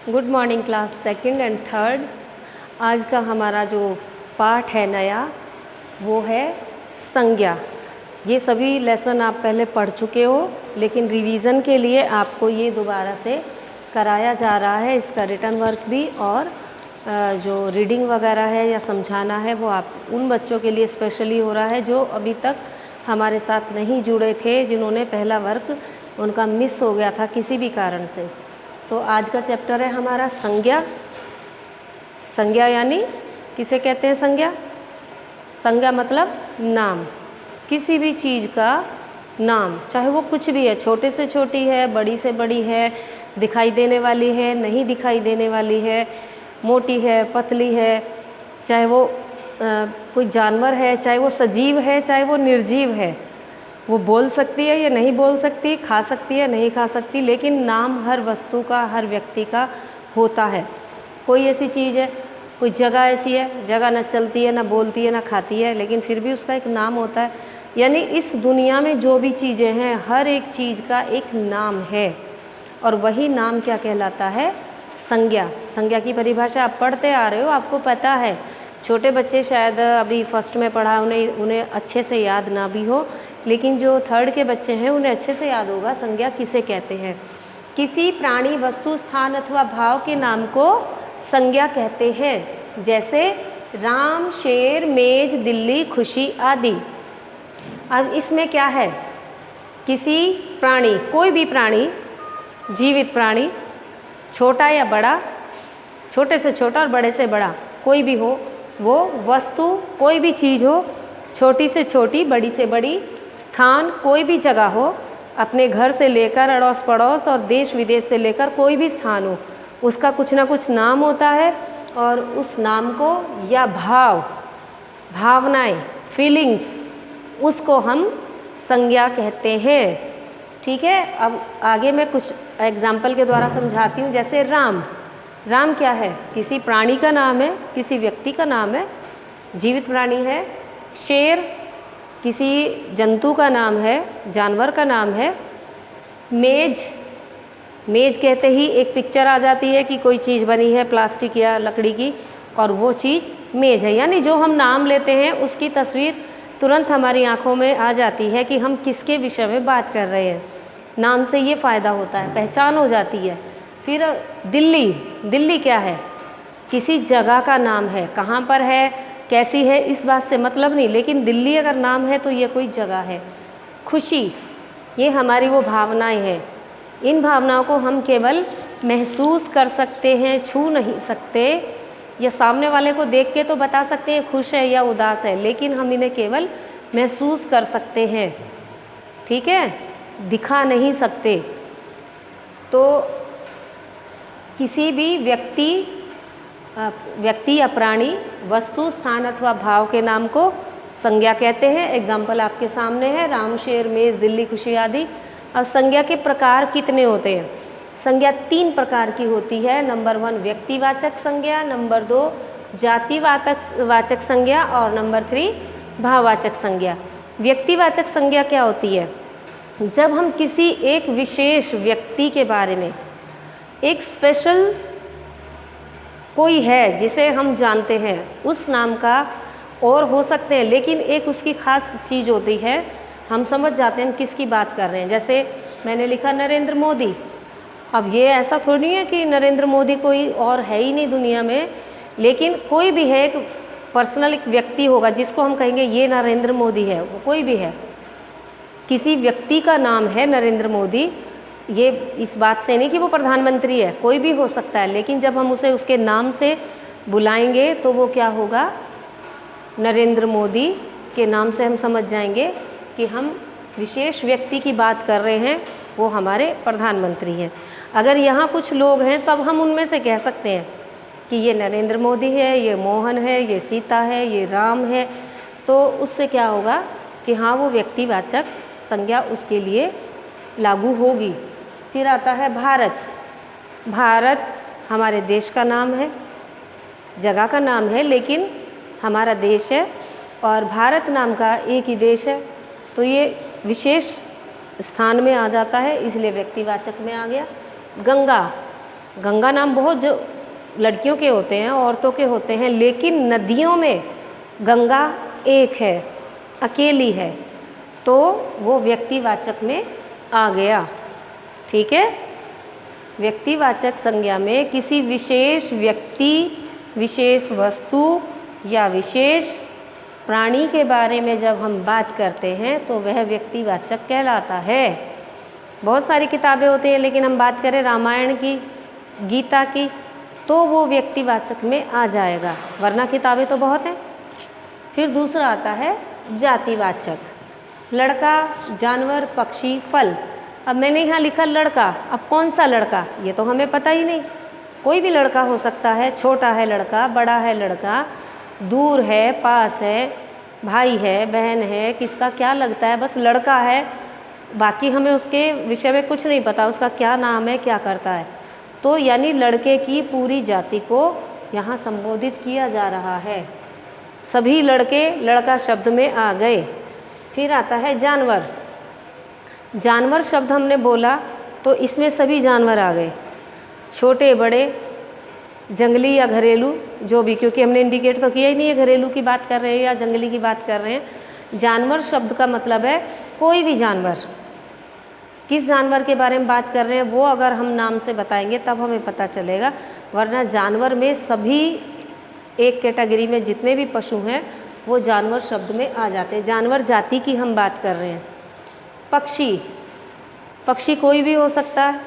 Good morning class second and third. आज का हमारा जो पाठ है नया वो है संज्ञा। ये सभी लेसन आप पहले पढ़ चुके हो, लेकिन रिवीजन के लिए आपको ये दोबारा से कराया जा रहा है। इसका रिटन वर्क भी और जो रीडिंग वगैरह है या समझाना है वो आप उन बच्चों के लिए स्पेशली हो रहा है जो अभी तक हमारे साथ नहीं जुड़े थे, जिन्होंने पहला वर्क उनका मिस हो गया था किसी भी कारण से। सो आज का चैप्टर है हमारा संज्ञा। संज्ञा यानी किसे कहते हैं संज्ञा? संज्ञा मतलब नाम, किसी भी चीज़ का नाम, चाहे वो कुछ भी है, छोटे से छोटी है, बड़ी से बड़ी है, दिखाई देने वाली है, नहीं दिखाई देने वाली है, मोटी है, पतली है, चाहे वो कोई जानवर है, चाहे वो सजीव है, चाहे वो निर्जीव है, वो बोल सकती है या नहीं बोल सकती, खा सकती है नहीं खा सकती, लेकिन नाम हर वस्तु का, हर व्यक्ति का होता है। कोई ऐसी चीज़ है, कोई जगह ऐसी है, जगह ना चलती है, ना बोलती है, ना खाती है, लेकिन फिर भी उसका एक नाम होता है। यानी इस दुनिया में जो भी चीज़ें हैं, हर एक चीज़ का एक नाम है, और वही नाम क्या कहलाता है? संज्ञा। संज्ञा की परिभाषा आप पढ़ते आ रहे हो, आपको पता है। छोटे बच्चे शायद अभी फर्स्ट में पढ़ा, उन्हें अच्छे से याद ना भी हो, लेकिन जो थर्ड के बच्चे हैं उन्हें अच्छे से याद होगा संज्ञा किसे कहते हैं। किसी प्राणी, वस्तु, स्थान अथवा भाव के नाम को संज्ञा कहते हैं, जैसे राम, शेर, मेज, दिल्ली, खुशी आदि। अब इसमें क्या है? किसी प्राणी, कोई भी प्राणी, जीवित प्राणी, छोटा या बड़ा, छोटे से छोटा और बड़े से बड़ा, कोई भी हो, वो वस्तु कोई भी चीज़ हो, छोटी से छोटी, बड़ी से बड़ी, स्थान कोई भी जगह हो, अपने घर से लेकर अड़ोस पड़ोस और देश विदेश से लेकर कोई भी स्थान हो, उसका कुछ ना कुछ नाम होता है, और उस नाम को या भाव, भावनाएं, फीलिंग्स, उसको हम संज्ञा कहते हैं। ठीक है, अब आगे मैं कुछ एग्जाम्पल के द्वारा समझाती हूँ। जैसे राम, राम क्या है? किसी प्राणी का नाम है, किसी व्यक्ति का नाम है, जीवित प्राणी है। शेर किसी जंतु का नाम है, जानवर का नाम है। मेज, मेज कहते ही एक पिक्चर आ जाती है कि कोई चीज़ बनी है प्लास्टिक या लकड़ी की, और वो चीज़ मेज है। यानी जो हम नाम लेते हैं उसकी तस्वीर तुरंत हमारी आंखों में आ जाती है कि हम किसके विषय में बात कर रहे हैं। नाम से ये फ़ायदा होता है, पहचान हो जाती है। फिर दिल्ली, दिल्ली क्या है? किसी जगह का नाम है, कहाँ पर है, कैसी है, इस बात से मतलब नहीं, लेकिन दिल्ली अगर नाम है तो ये कोई जगह है। खुशी, ये हमारी वो भावनाएं हैं। इन भावनाओं को हम केवल महसूस कर सकते हैं, छू नहीं सकते, या सामने वाले को देख के तो बता सकते हैं खुश है या उदास है, लेकिन हम इन्हें केवल महसूस कर सकते हैं। ठीक है, दिखा नहीं सकते। तो किसी भी व्यक्ति या प्राणी, वस्तु, स्थान अथवा भाव के नाम को संज्ञा कहते हैं। एग्जाम्पल आपके सामने है, राम, शेर, मेज, दिल्ली, खुशी आदि। अब संज्ञा के प्रकार कितने होते हैं? संज्ञा 3 प्रकार की होती है। नंबर 1 व्यक्तिवाचक संज्ञा, नंबर 2 जातिवाचक संज्ञा, और नंबर 3 भाववाचक संज्ञा। व्यक्तिवाचक संज्ञा क्या होती है? जब हम किसी एक विशेष व्यक्ति के बारे में, एक स्पेशल कोई है जिसे हम जानते हैं, उस नाम का और हो सकते हैं, लेकिन एक उसकी खास चीज़ होती है, हम समझ जाते हैं हम किसकी बात कर रहे हैं। जैसे मैंने लिखा नरेंद्र मोदी। अब ये ऐसा थोड़ी है कि नरेंद्र मोदी कोई और है ही नहीं दुनिया में, लेकिन कोई भी है, एक पर्सनल एक व्यक्ति होगा जिसको हम कहेंगे ये नरेंद्र मोदी है, वो कोई भी है, किसी व्यक्ति का नाम है नरेंद्र मोदी। ये इस बात से नहीं कि वो प्रधानमंत्री है, कोई भी हो सकता है, लेकिन जब हम उसे उसके नाम से बुलाएंगे तो वो क्या होगा? नरेंद्र मोदी के नाम से हम समझ जाएंगे कि हम विशेष व्यक्ति की बात कर रहे हैं, वो हमारे प्रधानमंत्री हैं। अगर यहाँ कुछ लोग हैं तब हम उनमें से कह सकते हैं कि ये नरेंद्र मोदी है, ये मोहन है, ये सीता है, ये राम है, तो उससे क्या होगा कि हाँ, वो व्यक्तिवाचक संज्ञा उसके लिए लागू होगी। फिर आता है भारत। भारत हमारे देश का नाम है, जगह का नाम है, लेकिन हमारा देश है, और भारत नाम का एक ही देश है, तो ये विशेष स्थान में आ जाता है, इसलिए व्यक्तिवाचक में आ गया। गंगा, गंगा नाम बहुत जो लड़कियों के होते हैं, औरतों के होते हैं, लेकिन नदियों में गंगा एक है, अकेली है, तो वो व्यक्तिवाचक में आ गया। ठीक है, व्यक्तिवाचक संज्ञा में किसी विशेष व्यक्ति, विशेष वस्तु या विशेष प्राणी के बारे में जब हम बात करते हैं तो वह व्यक्तिवाचक कहलाता है। बहुत सारी किताबें होती हैं, लेकिन हम बात करें रामायण की, गीता की, तो वो व्यक्तिवाचक में आ जाएगा, वरना किताबें तो बहुत हैं। फिर दूसरा आता है जातिवाचक, लड़का, जानवर, पक्षी, फल। अब मैंने यहाँ लिखा लड़का, अब कौन सा लड़का, ये तो हमें पता ही नहीं। कोई भी लड़का हो सकता है, छोटा है लड़का, बड़ा है लड़का, दूर है, पास है, भाई है, बहन है, किसका क्या लगता है, बस लड़का है, बाकी हमें उसके विषय में कुछ नहीं पता, उसका क्या नाम है, क्या करता है। तो यानी लड़के की पूरी जाति को यहाँ संबोधित किया जा रहा है। सभी लड़के लड़का शब्द में आ गए। फिर आता है जानवर। जानवर शब्द हमने बोला तो इसमें सभी जानवर आ गए, छोटे बड़े, जंगली या घरेलू, जो भी, क्योंकि हमने इंडिकेट तो किया ही नहीं है घरेलू की बात कर रहे हैं या जंगली की बात कर रहे हैं। जानवर शब्द का मतलब है कोई भी जानवर। किस जानवर के बारे में बात कर रहे हैं वो अगर हम नाम से बताएंगे तब हमें पता चलेगा, वरना जानवर में सभी एक कैटेगरी में जितने भी पशु हैं वो जानवर शब्द में आ जाते हैं। जानवर जाति की हम बात कर रहे हैं। पक्षी, पक्षी कोई भी हो सकता है,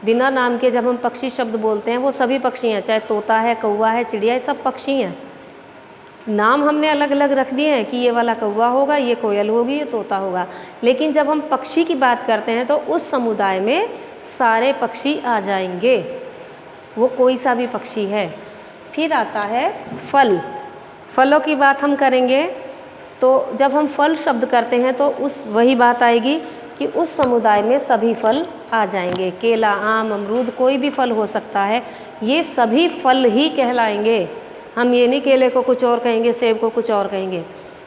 बिना नाम के जब हम पक्षी शब्द बोलते हैं वो सभी पक्षी हैं, चाहे तोता है, कौवा है, चिड़िया है, सब पक्षी हैं। नाम हमने अलग अलग रख दिए हैं कि ये वाला कौवा होगा, ये कोयल होगी, ये तोता होगा, लेकिन जब हम पक्षी की बात करते हैं तो उस समुदाय में सारे पक्षी आ जाएंगे, वो कोई सा भी पक्षी है। फिर आता है फल। फलों की बात हम करेंगे तो जब हम फल शब्द करते हैं तो उस वही बात आएगी कि उस समुदाय में सभी फल आ जाएंगे। केला, आम, अमरूद, कोई भी फल हो सकता है, ये सभी फल ही कहलाएंगे। हम ये नहीं केले को कुछ और कहेंगे, सेब को कुछ और कहेंगे।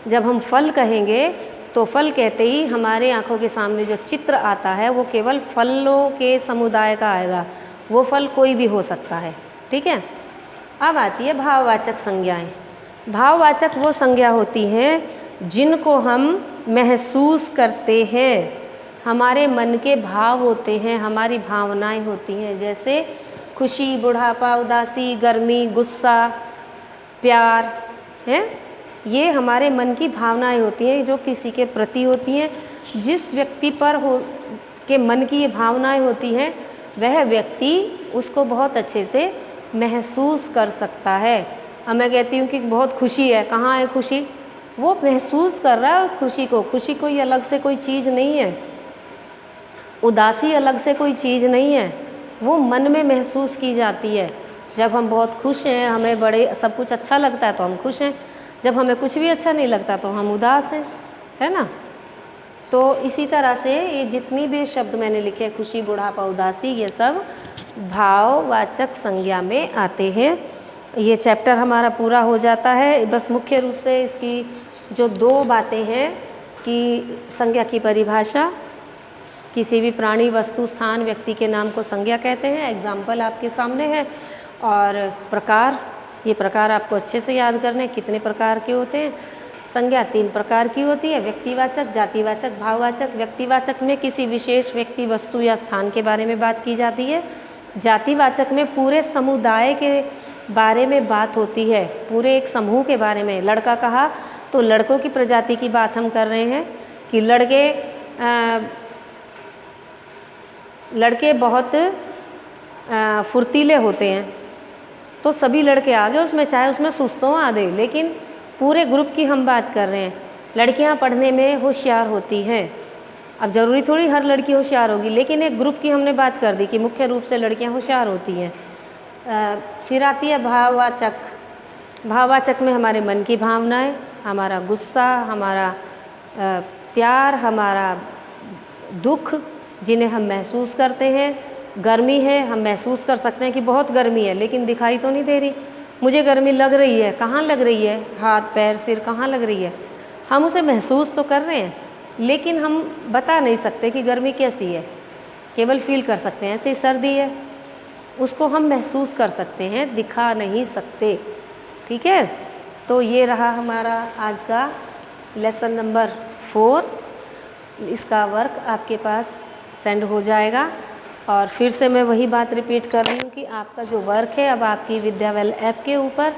जब हम फल कहेंगे तो फल कहते ही हमारे आंखों के सामने जो चित्र आता है वो केवल फलों के समुदाय का आएगा, वो फल कोई भी हो सकता है। ठीक है, अब आती है भाववाचक संज्ञाएं। भाववाचक वो संज्ञा होती हैं जिनको हम महसूस करते हैं, हमारे मन के भाव होते हैं, हमारी भावनाएं होती हैं, जैसे खुशी, बुढ़ापा, उदासी, गर्मी, गुस्सा, प्यार है। ये हमारे मन की भावनाएं होती हैं जो किसी के प्रति होती हैं। जिस व्यक्ति पर के मन की ये भावनाएं होती हैं वह व्यक्ति उसको बहुत अच्छे से महसूस कर सकता है। अब मैं कहती हूँ कि बहुत खुशी है, कहाँ है खुशी, वो महसूस कर रहा है उस खुशी को। खुशी कोई अलग से कोई चीज़ नहीं है, उदासी अलग से कोई चीज़ नहीं है, वो मन में महसूस की जाती है। जब हम बहुत खुश हैं, हमें बड़े सब कुछ अच्छा लगता है तो हम खुश हैं, जब हमें कुछ भी अच्छा नहीं लगता तो हम उदास हैं, है ना। तो इसी तरह से ये जितनी भी शब्द मैंने लिखे, खुशी, बुढ़ापा, उदासी, ये सब भाववाचक संज्ञा में आते हैं। ये चैप्टर हमारा पूरा हो जाता है। बस मुख्य रूप से इसकी जो दो बातें हैं कि संज्ञा की परिभाषा, किसी भी प्राणी, वस्तु, स्थान, व्यक्ति के नाम को संज्ञा कहते हैं, एग्जाम्पल आपके सामने है, और प्रकार, ये प्रकार आपको अच्छे से याद करने, कितने प्रकार के होते हैं। संज्ञा 3 प्रकार की होती है, व्यक्तिवाचक, जातिवाचक, भाववाचक। व्यक्तिवाचक में किसी विशेष व्यक्ति, वस्तु या स्थान के बारे में बात की जाती है। जातिवाचक में पूरे समुदाय के बारे में बात होती है, पूरे एक समूह के बारे में। लड़का कहा तो लड़कों की प्रजाति की बात हम कर रहे हैं कि लड़के बहुत फुर्तीले होते हैं, तो सभी लड़के आ गए उसमें, चाहे उसमें सुस्तों आ दे, लेकिन पूरे ग्रुप की हम बात कर रहे हैं। लड़कियां पढ़ने में होशियार होती हैं। अब ज़रूरी थोड़ी हर लड़की होशियार होगी, लेकिन एक ग्रुप की हमने बात कर दी कि मुख्य रूप से लड़कियां होशियार होती हैं। फिर आती है भाववाचक। भाववाचक में हमारे मन की भावनाएं, हमारा गुस्सा, हमारा प्यार, हमारा दुख, जिन्हें हम महसूस करते हैं। गर्मी है, हम महसूस कर सकते हैं कि बहुत गर्मी है, लेकिन दिखाई तो नहीं दे रही। मुझे गर्मी लग रही है, कहाँ लग रही है, हाथ, पैर, सिर, कहाँ लग रही है, हम उसे महसूस तो कर रहे हैं, लेकिन हम बता नहीं सकते कि गर्मी कैसी है, केवल फील कर सकते हैं। ऐसे ही सर्दी है, उसको हम महसूस कर सकते हैं, दिखा नहीं सकते। ठीक है, तो ये रहा हमारा आज का लेसन नंबर 4। इसका वर्क आपके पास सेंड हो जाएगा। और फिर से मैं वही बात रिपीट कर रही हूँ कि आपका जो वर्क है अब आपकी विद्यावेल ऐप के ऊपर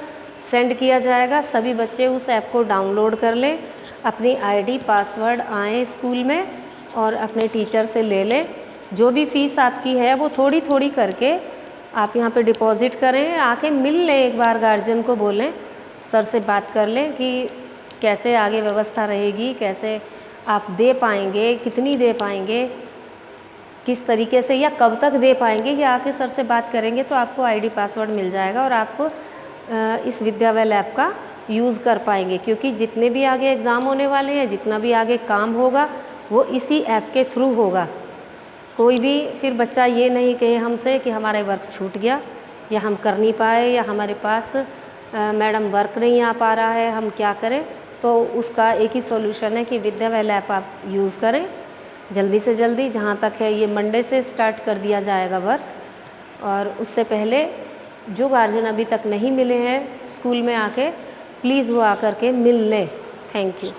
सेंड किया जाएगा। सभी बच्चे उस ऐप को डाउनलोड कर लें, अपनी आईडी पासवर्ड आएँ स्कूल में और अपने टीचर से ले लें। जो भी फ़ीस आपकी है वो थोड़ी थोड़ी करके आप यहाँ पे डिपॉज़िट करें। आके मिल लें, एक बार गार्जियन को बोलें, सर से बात कर लें कि कैसे आगे व्यवस्था रहेगी, कैसे आप दे पाएंगे, कितनी दे पाएंगे, किस तरीके से या कब तक दे पाएंगे, ये आके सर से बात करेंगे तो आपको आईडी पासवर्ड मिल जाएगा और आपको इस विद्यावेल ऐप का यूज़ कर पाएंगे। क्योंकि जितने भी आगे एग्ज़ाम होने वाले हैं, जितना भी आगे काम होगा वो इसी ऐप के थ्रू होगा। कोई भी फिर बच्चा ये नहीं कहे हमसे कि हमारा वर्क छूट गया या हम कर नहीं पाए या हमारे पास मैडम वर्क नहीं आ पा रहा है, हम क्या करें। तो उसका एक ही सॉल्यूशन है कि विद्यावेल ऐप आप यूज़ करें जल्दी से जल्दी। जहाँ तक है ये मंडे से स्टार्ट कर दिया जाएगा वर्क। और उससे पहले जो गार्जियन अभी तक नहीं मिले हैं स्कूल में आके, प्लीज़ वो आकर के मिल लें। Thank you.